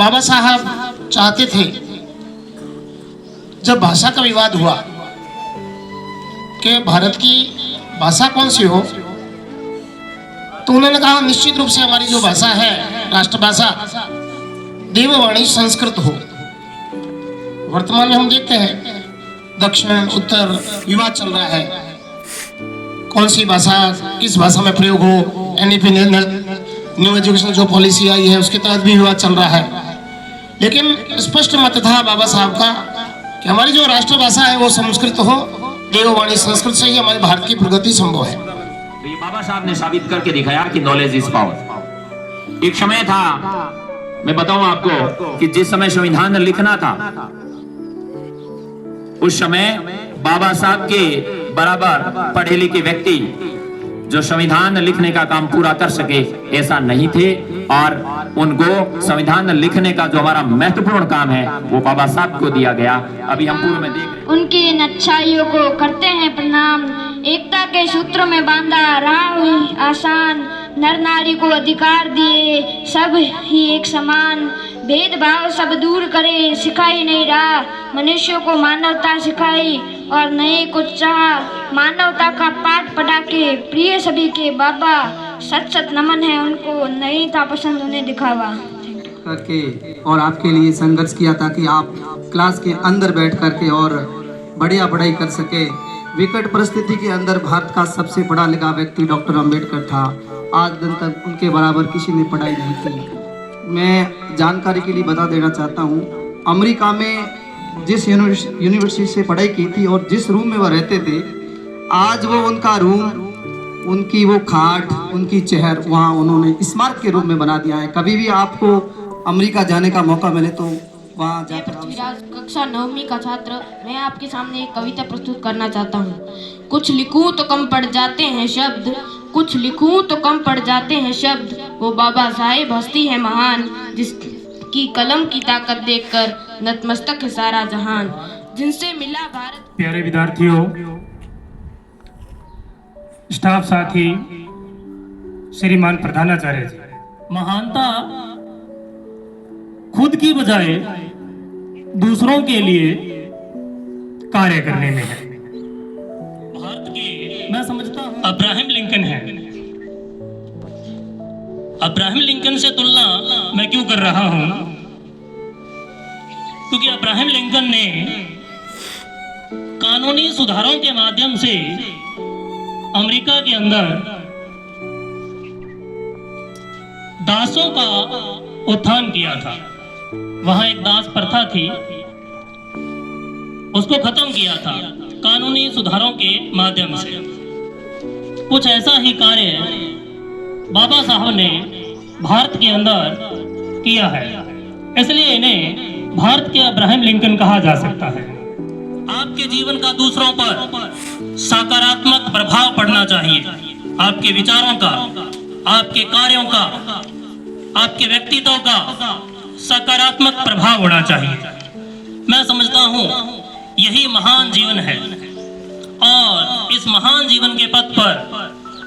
बाबा साहब चाहते थे जब भाषा का विवाद हुआ कि भारत की भाषा कौन सी हो, तो उन्होंने कहा निश्चित रूप से हमारी जो भाषा है राष्ट्रभाषा देववाणी संस्कृत हो। वर्तमान में हम देखते हैं दक्षिण उत्तर विवाद चल रहा है, कौन सी भाषा किस भाषा में प्रयोग हो। एनईपी न्यू एजुकेशन जो पॉलिसी आई है उसके तहत भी विवाद चल रहा है। लेकिन स्पष्ट मत था बाबा साहब का कि हमारी जो राष्ट्रभाषा है वो संस्कृत हो, देववाणी संस्कृत से ही हमारे भारत की प्रगति संभव है। तो ये बाबा साहब ने साबित करके दिखाया कि नॉलेज इज पावर। एक समय था, मैं बताऊं आपको, कि जिस समय संविधान लिखना था उस समय बाबा साहब के बराबर पढ़े लिखे व्यक्ति जो संविधान लिखने का काम पूरा कर सके ऐसा नहीं थे, और उनको संविधान लिखने का जो हमारा महत्वपूर्ण काम है वो बाबा साहब को दिया गया। अभी हम पूर्व में देख रहे हैं। उनकी इन अच्छाइयों को करते हैं प्रणाम। एकता के सूत्रों में बांधा राह आसान, नर नारी को अधिकार दिए सब ही एक समान। भेदभाव सब दूर करे सिखाई नहीं राह, मनुष्यों को मानवता सिखाई और नए कुछ चाह। मानवता का पाठ पढ़ा के प्रिय सभी के बाबा, सच सच नमन है उनको, नहीं था पसंद उन्हें दिखावा। करके और आपके लिए संघर्ष किया ताकि आप क्लास के अंदर बैठ करके और बढ़िया पढ़ाई कर सके। विकट परिस्थिति के अंदर भारत का सबसे पढ़ा लिखा व्यक्ति डॉक्टर अंबेडकर था। आज दिन तक उनके बराबर किसी ने पढ़ाई नहीं की। मैं जानकारी के लिए बता देना चाहता हूँ, अमेरिका में जिस यूनिवर्सिटी से पढ़ाई की थी और जिस रूम में वह रहते थे, आज वो उनका रूम, उनकी वो खाट, उनकी चेहर वहाँ उन्होंने स्मारक के रूप में बना दिया है। कभी भी आपको अमेरिका जाने का मौका मिले तो वहाँ जाकर। पृथ्वीराज, कक्षा 9वीं का छात्र। मैं आपके सामने एक कविता प्रस्तुत करना चाहता हूँ। कुछ लिखूं तो कम पड़ जाते हैं शब्द, कुछ लिखूं तो कम पड़ जाते हैं शब्द। वो बाबा साहेब हस्ती है महान, जिसकी कलम की ताकत देखकर नतमस्तक है सारा जहान। जिनसे मिला भारत। प्यारे विद्यार्थियों, स्टाफ साथी, श्रीमान प्रधानाचार्य जी, महानता खुद की बजाय दूसरों के लिए कार्य करने में है। भारत के मैं समझता हूं अब्राहम लिंकन है। अब्राहम लिंकन से तुलना मैं क्यों कर रहा हूं? क्योंकि अब्राहम लिंकन ने कानूनी सुधारों के माध्यम से अमेरिका के अंदर दासों का उत्थान किया था। वहां एक दास प्रथा थी, उसको खत्म किया था कानूनी सुधारों के माध्यम से। कुछ ऐसा ही कार्य बाबा साहब ने भारत के अंदर किया है, इसलिए इन्हें भारत के अब्राहम लिंकन कहा जा सकता है। आपके जीवन का दूसरों पर सकारात्मक प्रभाव पड़ना चाहिए। आपके विचारों का, आपके कार्यों का, आपके व्यक्तित्व का सकारात्मक प्रभाव होना चाहिए। मैं समझता हूँ यही महान जीवन है, और इस महान जीवन के पथ पर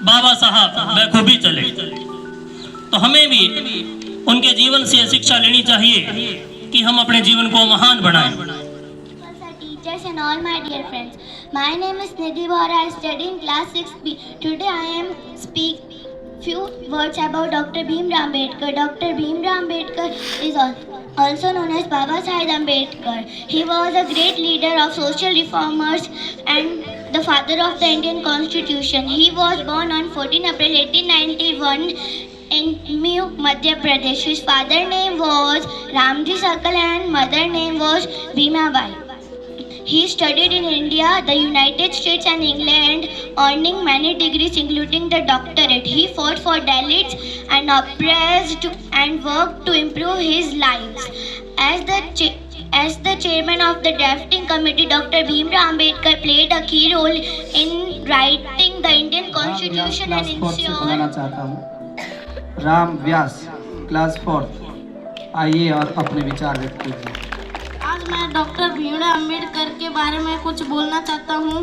बाबा साहब बखूबी चले। तो हमें भी उनके जीवन से शिक्षा लेनी चाहिए कि हम अपने जीवन को महान बनाएं। Teachers and all my dear friends, my name is Nidhi Bora. I study in class 6B. Today I am speak few words about Dr. Bhimrao Ambedkar. Dr. Bhimrao Ambedkar is also known as Baba Saheb Ambedkar. He was a great leader of social reformers and the father of the Indian Constitution. He was born on 14 April 1891 in Mew, Madhya Pradesh. His father's name was Ramji Sakal and mother's name was Bhima Bai. He studied in India, the United States and England, earning many degrees including the doctorate. He fought for Dalits and oppressed and worked to improve his lives. As the chairman of the drafting committee, Dr. Bhimrao Ambedkar played a key role in writing the Indian Constitution and ensure Ram Vyas class 4 आइए और अपने विचार व्यक्त कीजिए। आज मैं doctor Bhimrao Ambedkar के बारे में कुछ बोलना चाहता हूँ।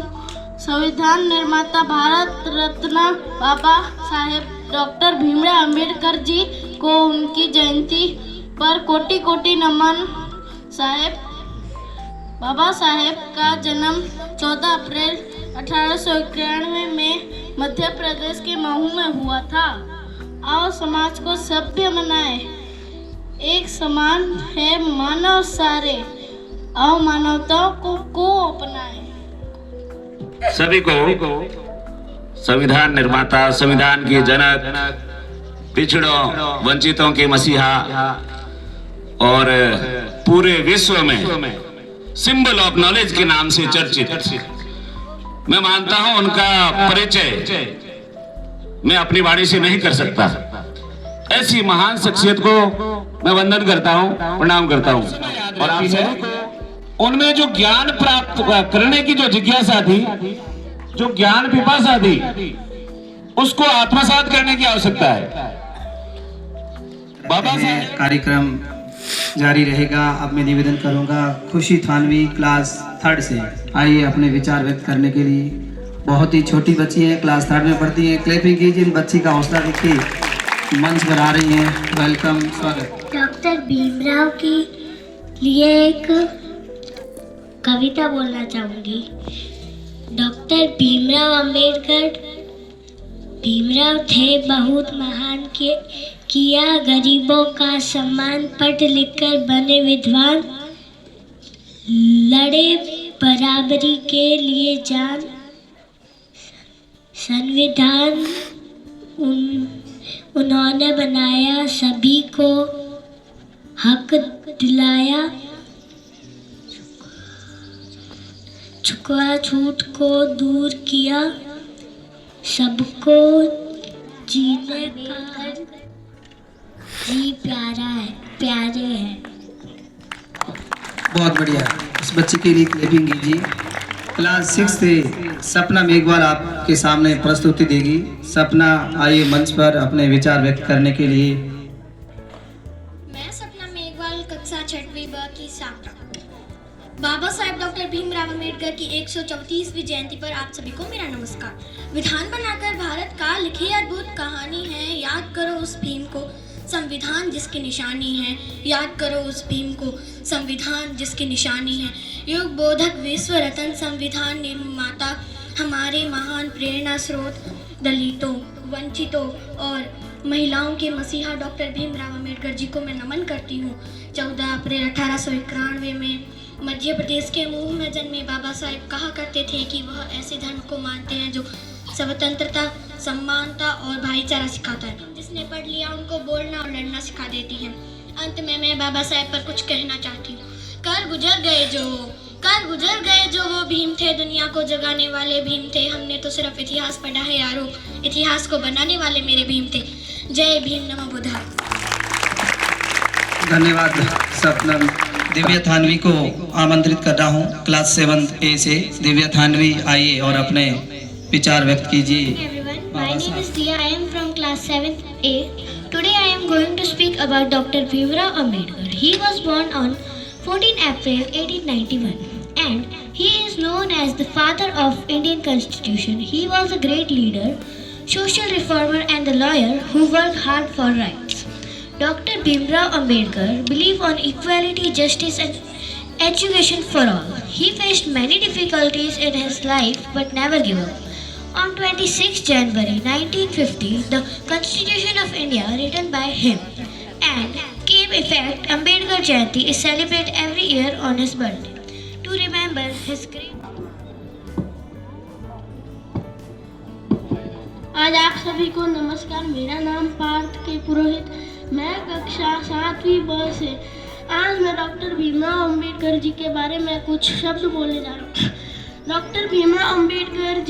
संविधान निर्माता भारत रत्न बाबा साहेब डॉक्टर भीमराव अंबेडकर जी को उनकी जयंती पर कोटि कोटि नमन साहेब। बाबा साहेब का जन्म 14 अप्रैल 1891 में मध्य प्रदेश के महू में हुआ था। आओ समाज को सभ्य बनाए, एक समान है मानव सारे, आओ मानवता को अपनाए। सभी को संविधान निर्माता, संविधान के जनक, पिछड़ों वंचितों के मसीहा और पूरे विश्व में सिंबल ऑफ नॉलेज के नाम से चर्चित, मैं मानता हूं उनका परिचय मैं अपनी वाणी से नहीं कर सकता। ऐसी महान शख्सियत को मैं वंदन करता हूं, प्रणाम करता हूं। और आपसे उनमें जो ज्ञान प्राप्त करने की जो जिज्ञासा थी, जो ज्ञान पिपासा थी, उसको आत्मसात करने की आवश्यकता है। बाबा साहब कार्यक्रम जारी रहेगा। अब मैं निवेदन करूंगा खुशी थानवी क्लास 3 से आइए अपने विचार व्यक्त करने के लिए। बहुत ही छोटी बच्ची है, क्लास 3 में पढ़ती है। क्लैपिंग कीजिए, इन बच्ची का हौसला देखिए, मंच पर आ रही है। वेलकम, स्वागत। डॉक्टर भीमराव के लिए एक कविता बोलना चाहूँगी। डॉक्टर भीमराव अंबेडकर भीमराव थे बहुत महान के, किया गरीबों का सम्मान, पढ़ लिख कर बने विद्वान, लड़े बराबरी के लिए जान, संविधान उन्होंने बनाया, सभी को हक दिलाया, छुआ छूट को दूर किया, सबको जीने का जी प्यारे हैं। बहुत बढ़िया, इस बच्चे के लिए क्लैपिंग कीजिए। क्लास 6 से सपना मेघवाल आपके सामने प्रस्तुति देगी। सपना आइए मंच पर अपने विचार व्यक्त करने के लिए। मैं सपना मेघवाल, कक्षा 6वीं ब की छात्रा। बाबा साहेब डॉक्टर भीमराव अंबेडकर की 134वीं जयंती पर आप सभी को मेरा नमस्कार। विधान बनाकर भारत का लिखी अद्भुत कहानी है, याद करो उस भीम को, संविधान जिसकी निशानी है, याद करो उस भीम को, संविधान जिसकी निशानी है। युग बोधक, विश्व रत्न, संविधान निर्माता, हमारे महान प्रेरणा स्रोत, दलितों, वंचितों और महिलाओं के मसीहा डॉक्टर भीमराव अंबेडकर जी को मैं नमन करती हूँ। 14 अप्रैल 1891 में मध्य प्रदेश के महू में जन्मे बाबा साहेब कहा करते थे कि वह ऐसे धर्म को मानते हैं जो स्वतंत्रता, समानता और भाईचारा सिखाता है। जिसने पढ़ लिया उनको बोलना और लड़ना सिखा देती है। अंत में मैं बाबा साहेब पर कुछ कहना चाहती हूँ। कर गुजर गए जो वो भीम थे, दुनिया को जगाने वाले भीम थे। हमने तो सिर्फ इतिहास पढ़ा है यारो, इतिहास को बनाने वाले मेरे भीम थे। जय भीम, नमो बुद्धाय। धन्यवाद सपना। दिव्या थानवी को आमंत्रित कर रहा हूँ क्लास 7A से। दिव्या थानवी आइए और अपने विचार व्यक्त कीजिए। My name is Dia. I am from class 7A. Today I am going to speak about Dr. Bhimrao Ambedkar. He was born on 14 April 1891 and he is known as the father of Indian Constitution. He was a great leader, social reformer and a lawyer who worked hard for rights. Dr. Bhimrao Ambedkar believed on equality, justice and education for all. He faced many difficulties in his life but never gave up. On 26 January 1950, the Constitution of India, written by him, and came effect. Ambedkar Jayanti is celebrated every year on his birthday to remember his great. आज आप सभी को नमस्कार। मेरा नाम पार्थ के पुरोहित, मैं कक्षा 7वीं ब से। आज मैं डॉक्टर भीमराव अंबेडकर जी के बारे में कुछ शब्द बोलने जा रहा हूँ। डॉक्टर भीमराव अंबेडकर